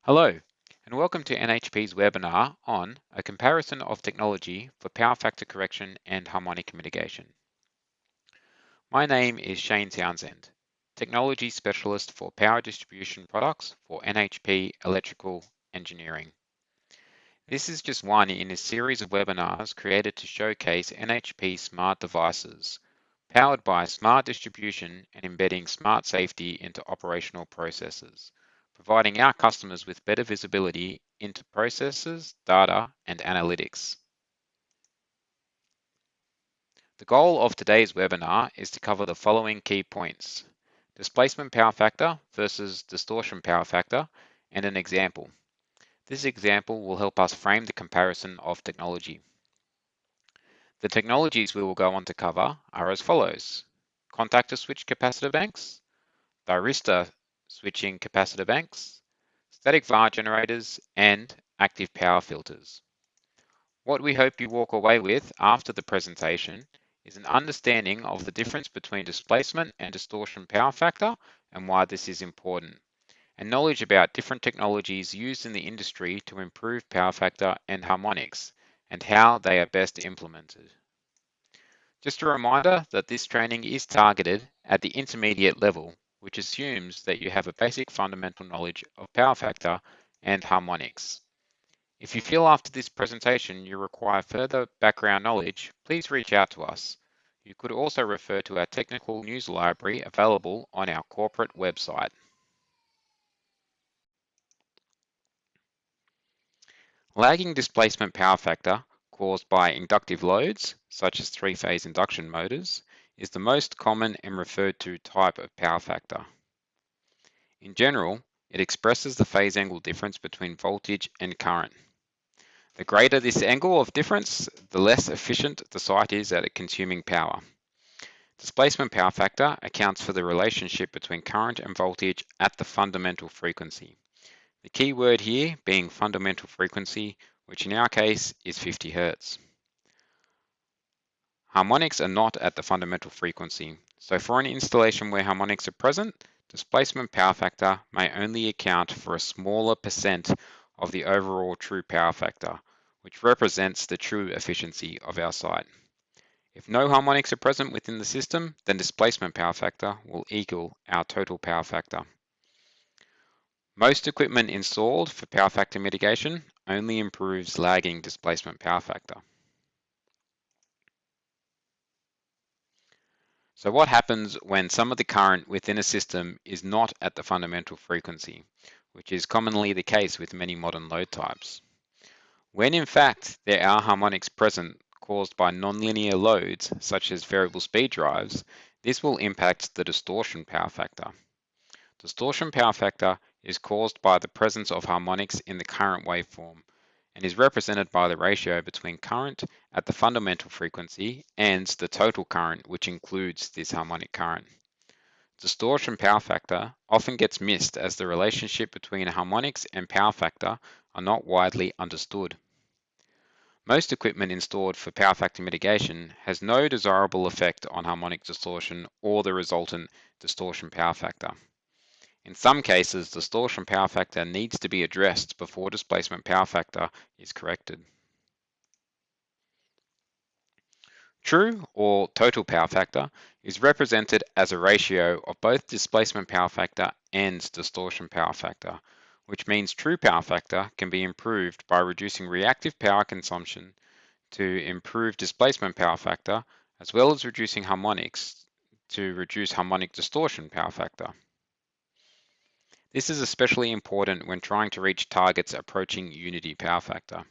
Hello, and welcome to NHP's webinar on a comparison of technology for power factor correction and harmonic mitigation. My name is Shane Townsend, Technology Specialist for Power Distribution Products for NHP Electrical Engineering. This is just one in a series of webinars created to showcase NHP smart devices, powered by smart distribution and embedding smart safety into operational processes, providing our customers with better visibility into processes, data, and analytics. The goal of today's webinar is to cover the following key points: displacement power factor versus distortion power factor, and an example. This example will help us frame the comparison of technology. The technologies we will go on to cover are as follows: contactor switch capacitor banks, Thyristor switching capacitor banks, static Var generators, and active power filters. What we hope you walk away with after the presentation is an understanding of the difference between displacement and distortion power factor and why this is important, and knowledge about different technologies used in the industry to improve power factor and harmonics, and how they are best implemented. Just a reminder that this training is targeted at the intermediate level, which assumes that you have a basic fundamental knowledge of power factor and harmonics. If you feel after this presentation you require further background knowledge, please reach out to us. You could also refer to our technical news library available on our corporate website. Lagging displacement power factor caused by inductive loads, such as three-phase induction motors, is the most common and referred to type of power factor. In general, it expresses the phase angle difference between voltage and current. The greater this angle of difference, the less efficient the site is at consuming power. Displacement power factor accounts for the relationship between current and voltage at the fundamental frequency. The key word here being fundamental frequency, which in our case is 50 Hz. Harmonics are not at the fundamental frequency, so for an installation where harmonics are present, displacement power factor may only account for a smaller percent of the overall true power factor, which represents the true efficiency of our site. If no harmonics are present within the system, then displacement power factor will equal our total power factor. Most equipment installed for power factor mitigation only improves lagging displacement power factor. So what happens when some of the current within a system is not at the fundamental frequency, which is commonly the case with many modern load types? When in fact there are harmonics present caused by nonlinear loads such as variable speed drives, this will impact the distortion power factor. Distortion power factor is caused by the presence of harmonics in the current waveform and is represented by the ratio between current at the fundamental frequency and the total current, which includes this harmonic current. Distortion power factor often gets missed as the relationship between harmonics and power factor are not widely understood. Most equipment installed for power factor mitigation has no desirable effect on harmonic distortion or the resultant distortion power factor. In some cases, distortion power factor needs to be addressed before displacement power factor is corrected. True or total power factor is represented as a ratio of both displacement power factor and distortion power factor, which means true power factor can be improved by reducing reactive power consumption to improve displacement power factor, as well as reducing harmonics to reduce harmonic distortion power factor. This is especially important when trying to reach targets approaching unity power factor.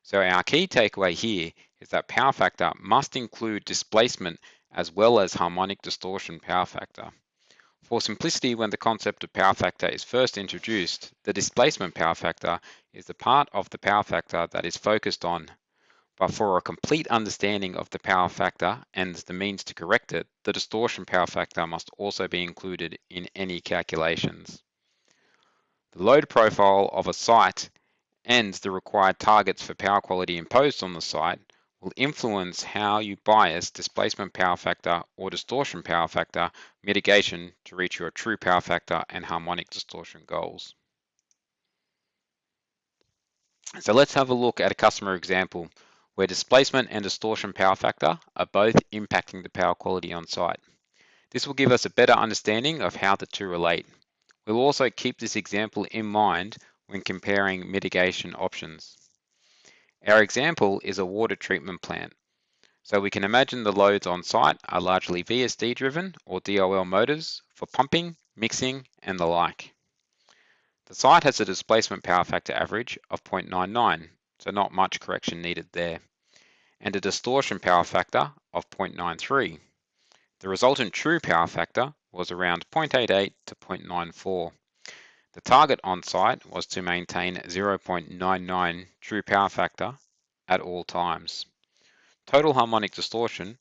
So our key takeaway here is that power factor must include displacement as well as harmonic distortion power factor. For simplicity, when the concept of power factor is first introduced, the displacement power factor is the part of the power factor that is focused on. But for a complete understanding of the power factor and the means to correct it, the distortion power factor must also be included in any calculations. The load profile of a site and the required targets for power quality imposed on the site will influence how you bias displacement power factor or distortion power factor mitigation to reach your true power factor and harmonic distortion goals. So let's have a look at a customer example where displacement and distortion power factor are both impacting the power quality on site. This will give us a better understanding of how the two relate. We'll also keep this example in mind when comparing mitigation options. Our example is a water treatment plant. So we can imagine the loads on site are largely VSD driven or DOL motors for pumping, mixing, and the like. The site has a displacement power factor average of 0.99, so not much correction needed there, and a distortion power factor of 0.93. The resultant true power factor was around 0.88 to 0.94. The target on site was to maintain 0.99 true power factor at all times. Total harmonic distortion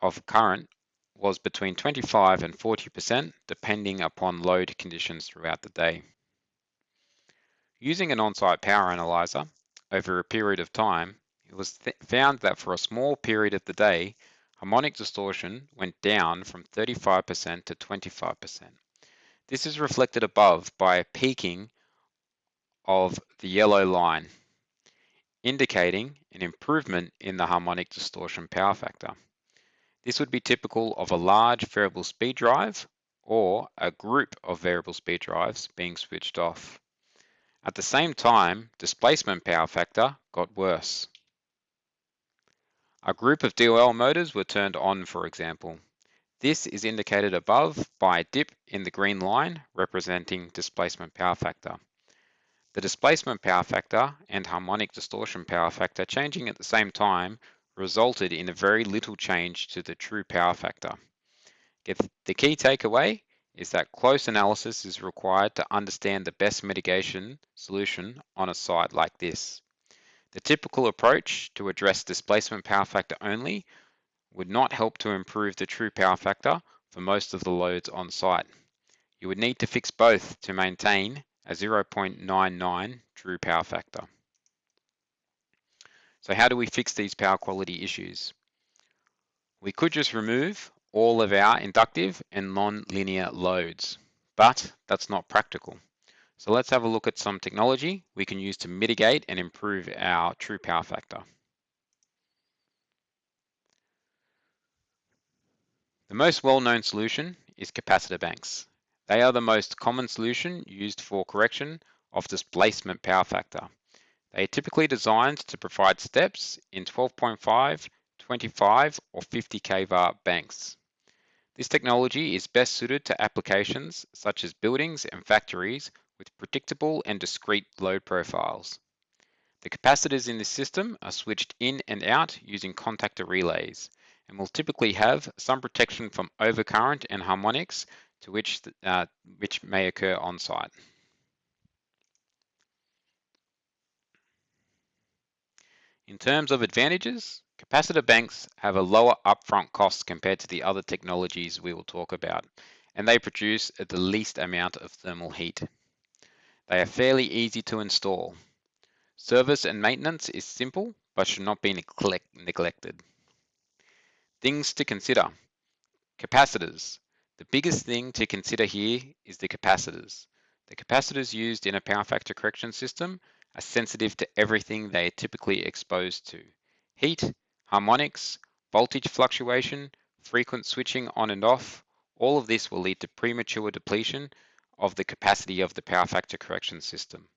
of current was between 25 and 40% depending upon load conditions throughout the day. Using an on-site power analyzer over a period of time, it was found that for a small period of the day, harmonic distortion went down from 35% to 25%. This is reflected above by a peaking of the yellow line, indicating an improvement in the harmonic distortion power factor. This would be typical of a large variable speed drive or a group of variable speed drives being switched off. At the same time, displacement power factor got worse. A group of DOL motors were turned on, for example. This is indicated above by a dip in the green line representing displacement power factor. The displacement power factor and harmonic distortion power factor changing at the same time resulted in a very little change to the true power factor. The key takeaway is that close analysis is required to understand the best mitigation solution on a site like this. The typical approach to address displacement power factor only would not help to improve the true power factor for most of the loads on site. You would need to fix both to maintain a 0.99 true power factor. So how do we fix these power quality issues? We could just remove all of our inductive and non-linear loads, but that's not practical. So let's have a look at some technology we can use to mitigate and improve our true power factor. The most well-known solution is capacitor banks. They are the most common solution used for correction of displacement power factor. They are typically designed to provide steps in 12.5, 25, or 50 kVAR banks. This technology is best suited to applications such as buildings and factories with predictable and discrete load profiles. The capacitors in this system are switched in and out using contactor relays and will typically have some protection from overcurrent and harmonics to which may occur on site. In terms of advantages, capacitor banks have a lower upfront cost compared to the other technologies we will talk about, and they produce the least amount of thermal heat. They are fairly easy to install. Service and maintenance is simple, but should not be neglected. Things to consider. Capacitors. The biggest thing to consider here is the capacitors. The capacitors used in a power factor correction system are sensitive to everything they are typically exposed to. Heat, harmonics, voltage fluctuation, frequent switching on and off, all of this will lead to premature depletion of the capacity of the power factor correction system.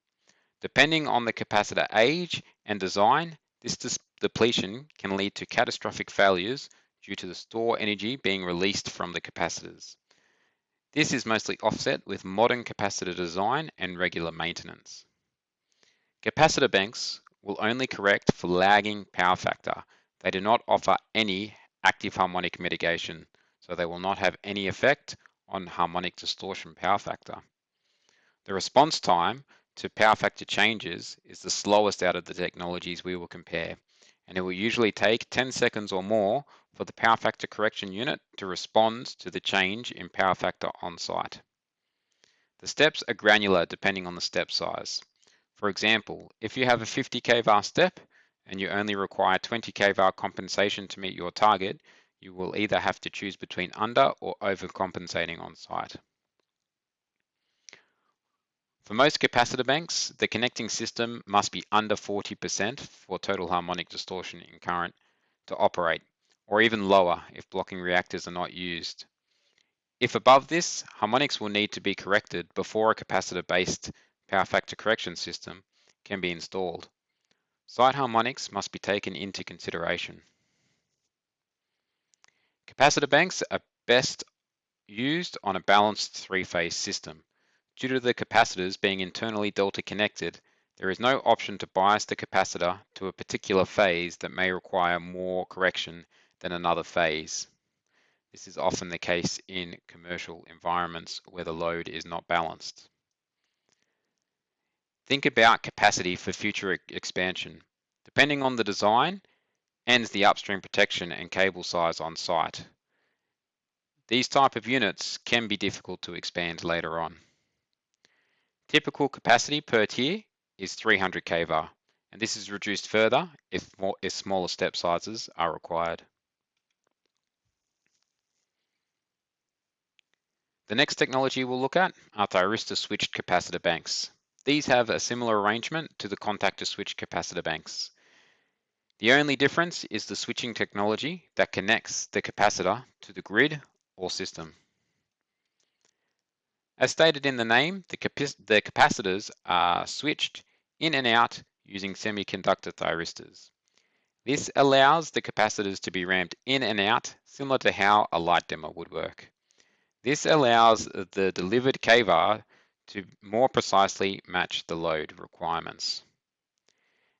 Depending on the capacitor age and design, this depletion can lead to catastrophic failures due to the store energy being released from the capacitors. This is mostly offset with modern capacitor design and regular maintenance. Capacitor banks will only correct for lagging power factor. They do not offer any active harmonic mitigation, so they will not have any effect on harmonic distortion power factor. The response time to power factor changes is the slowest out of the technologies we will compare, and it will usually take 10 seconds or more for the power factor correction unit to respond to the change in power factor on site. The steps are granular depending on the step size. For example, if you have a 50 kVAR step and you only require 20 kVAR compensation to meet your target, you will either have to choose between under or overcompensating on site. For most capacitor banks, the connecting system must be under 40% for total harmonic distortion in current to operate, or even lower if blocking reactors are not used. If above this, harmonics will need to be corrected before a capacitor-based power factor correction system can be installed. Site harmonics must be taken into consideration. Capacitor banks are best used on a balanced three-phase system. Due to the capacitors being internally delta connected, there is no option to bias the capacitor to a particular phase that may require more correction than another phase. This is often the case in commercial environments where the load is not balanced. Think about capacity for future expansion. Depending on the design and the upstream protection and cable size on site. These type of units can be difficult to expand later on. Typical capacity per tier is 300 kVAR, and this is reduced further if smaller step sizes are required. The next technology we'll look at are Thyristor switched capacitor banks. These have a similar arrangement to the Contactor switched capacitor banks. The only difference is the switching technology that connects the capacitor to the grid or system. As stated in the name, the capacitors are switched in and out using semiconductor thyristors. This allows the capacitors to be ramped in and out, similar to how a light dimmer would work. This allows the delivered kVAR to more precisely match the load requirements.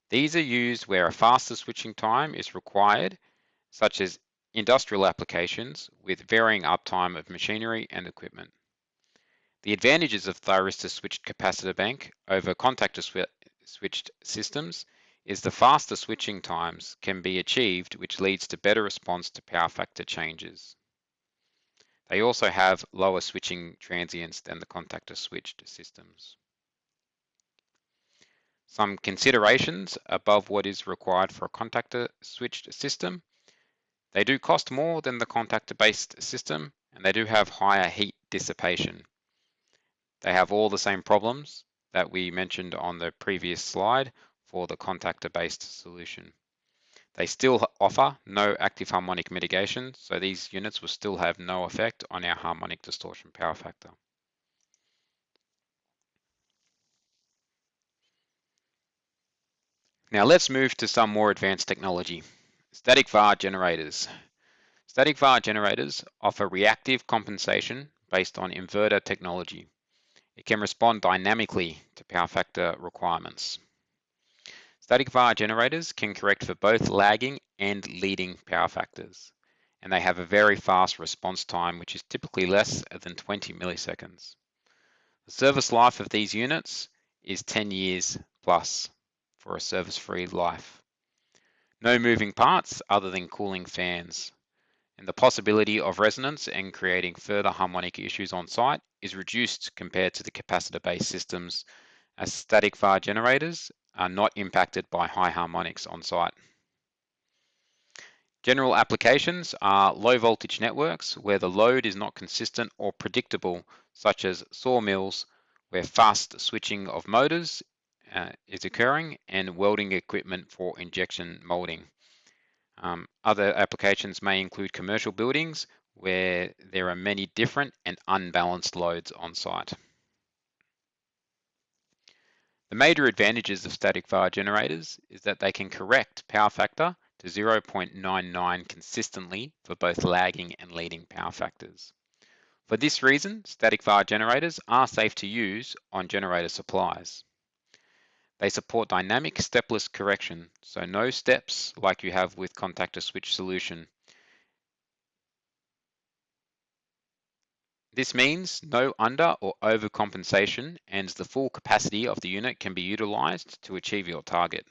These are used where a faster switching time is required, such as industrial applications with varying uptime of machinery and equipment. The advantages of Thyristor switched capacitor bank over contactor switched systems is the faster switching times can be achieved, which leads to better response to power factor changes. They also have lower switching transients than the contactor switched systems. Some considerations above what is required for a contactor switched system. They do cost more than the contactor based system, and they do have higher heat dissipation. They have all the same problems that we mentioned on the previous slide for the contactor based solution. They still offer no active harmonic mitigation, so these units will still have no effect on our harmonic distortion power factor. Now let's move to some more advanced technology. Static Var generators. Static Var generators offer reactive compensation based on inverter technology. It can respond dynamically to power factor requirements. Static Var generators can correct for both lagging and leading power factors, and they have a very fast response time, which is typically less than 20 milliseconds. The service life of these units is 10 years plus for a service-free life. No moving parts other than cooling fans, and the possibility of resonance and creating further harmonic issues on site is reduced compared to the capacitor-based systems, as static Var generators are not impacted by high harmonics on site. General applications are low voltage networks where the load is not consistent or predictable, such as sawmills where fast switching of motors is occurring, and welding equipment for injection molding. Other applications may include commercial buildings where there are many different and unbalanced loads on site. The major advantages of static Var generators is that they can correct power factor to 0.99 consistently for both lagging and leading power factors. For this reason, static Var generators are safe to use on generator supplies. They support dynamic stepless correction, so no steps like you have with contactor switch solution. This means no under or overcompensation, and the full capacity of the unit can be utilized to achieve your target.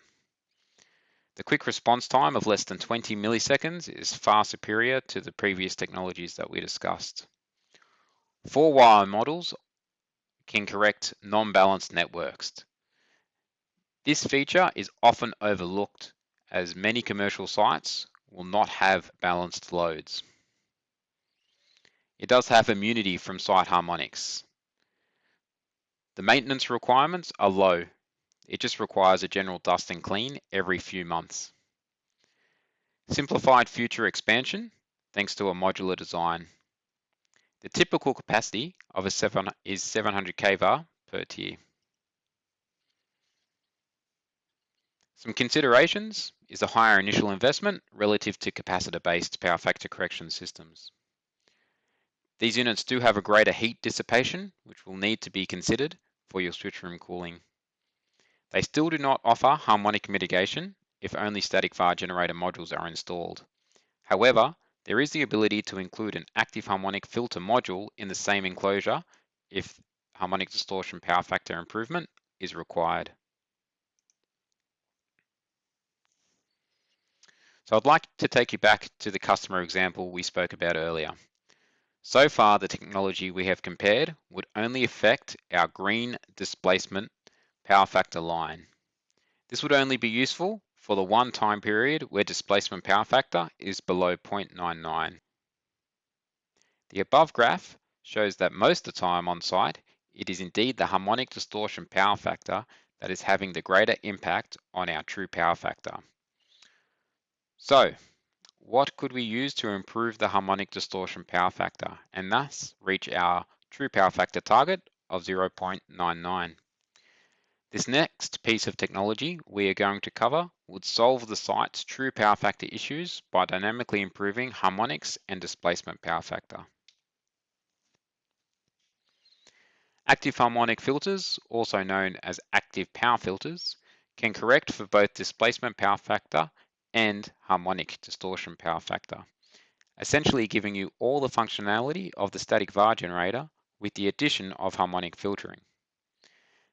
The quick response time of less than 20 milliseconds is far superior to the previous technologies that we discussed. 4-wire models can correct non-balanced networks. This feature is often overlooked as many commercial sites will not have balanced loads. It does have immunity from site harmonics. The maintenance requirements are low. It just requires a general dust and clean every few months. Simplified future expansion thanks to a modular design. The typical capacity of is 700 kVAR per tier. Some considerations is a higher initial investment relative to capacitor-based power factor correction systems. These units do have a greater heat dissipation, which will need to be considered for your switch room cooling. They still do not offer harmonic mitigation if only static Var generator modules are installed. However, there is the ability to include an active harmonic filter module in the same enclosure if harmonic distortion power factor improvement is required. So I'd like to take you back to the customer example we spoke about earlier. So far, the technology we have compared would only affect our green displacement power factor line. This would only be useful for the one time period where displacement power factor is below 0.99. The above graph shows that most of the time on site, it is indeed the harmonic distortion power factor that is having the greater impact on our true power factor. So, what could we use to improve the harmonic distortion power factor and thus reach our true power factor target of 0.99? This next piece of technology we are going to cover would solve the site's true power factor issues by dynamically improving harmonics and displacement power factor. Active harmonic filters, also known as active power filters, can correct for both displacement power factor and harmonic distortion power factor, essentially giving you all the functionality of the static Var generator with the addition of harmonic filtering.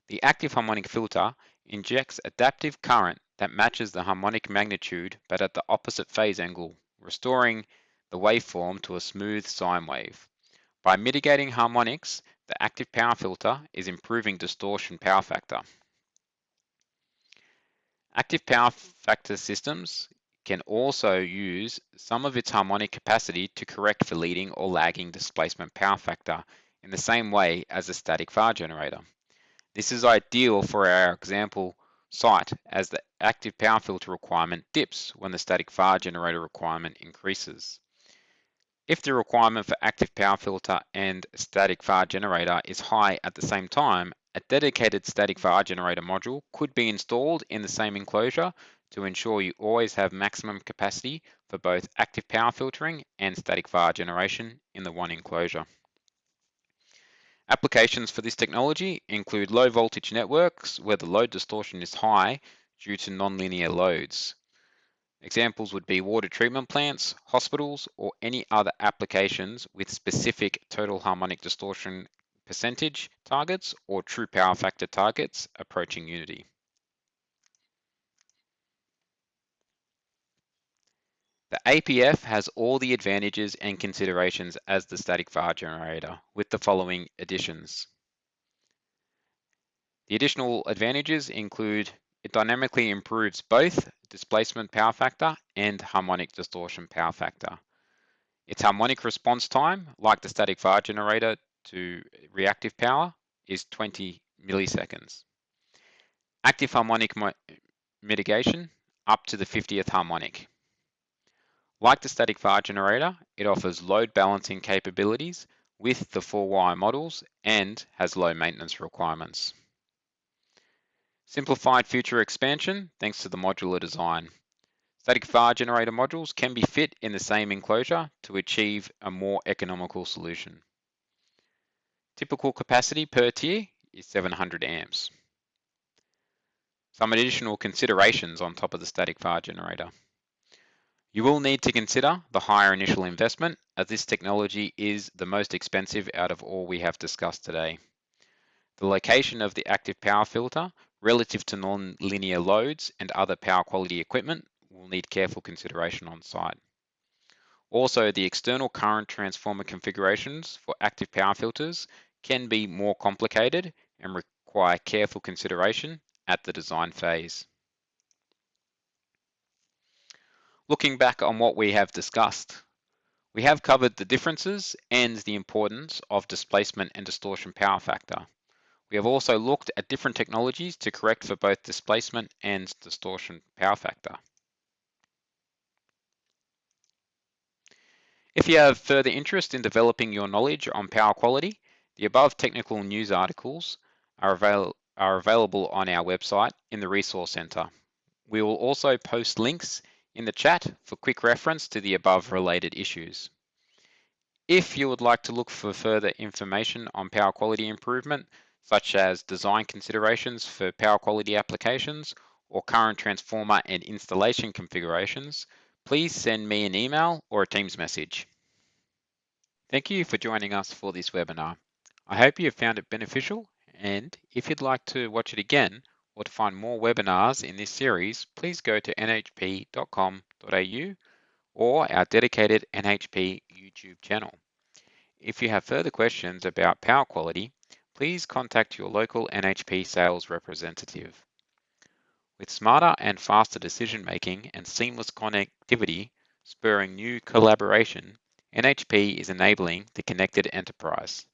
The active harmonic filter injects adaptive current that matches the harmonic magnitude but at the opposite phase angle, restoring the waveform to a smooth sine wave. By mitigating harmonics, the active power filter is improving distortion power factor. Active power factor systems can also use some of its harmonic capacity to correct for leading or lagging displacement power factor in the same way as a static Var generator. This is ideal for our example site as the active power filter requirement dips when the static Var generator requirement increases. If the requirement for active power filter and static Var generator is high at the same time, a dedicated static Var generator module could be installed in the same enclosure to ensure you always have maximum capacity for both active power filtering and static Var generation in the one enclosure. Applications for this technology include low voltage networks where the load distortion is high due to nonlinear loads. Examples would be water treatment plants, hospitals, or any other applications with specific total harmonic distortion percentage targets or true power factor targets approaching unity. The APF has all the advantages and considerations as the static Var generator with the following additions. The additional advantages include it dynamically improves both displacement power factor and harmonic distortion power factor. Its harmonic response time, like the static Var generator to reactive power, is 20 milliseconds. Active harmonic mitigation up to the 50th harmonic. Like the static Var generator, it offers load balancing capabilities with the 4-wire models and has low maintenance requirements. Simplified future expansion thanks to the modular design. Static Var generator modules can be fit in the same enclosure to achieve a more economical solution. Typical capacity per tier is 700 amps. Some additional considerations on top of the static Var generator. You will need to consider the higher initial investment as this technology is the most expensive out of all we have discussed today. The location of the active power filter relative to non-linear loads and other power quality equipment will need careful consideration on site. Also, the external current transformer configurations for active power filters can be more complicated and require careful consideration at the design phase. Looking back on what we have discussed, we have covered the differences and the importance of displacement and distortion power factor. We have also looked at different technologies to correct for both displacement and distortion power factor. If you have further interest in developing your knowledge on power quality, the above technical news articles are available on our website in the Resource Centre. We will also post links in the chat for quick reference to the above related issues. If you would like to look for further information on power quality improvement, such as design considerations for power quality applications or current transformer and installation configurations, please send me an email or a Teams message. Thank you for joining us for this webinar. I hope you have found it beneficial, and if you'd like to watch it again or to find more webinars in this series, please go to nhp.com.au or our dedicated NHP YouTube channel. If you have further questions about power quality, please contact your local NHP sales representative. With smarter and faster decision making and seamless connectivity spurring new collaboration, NHP is enabling the connected enterprise.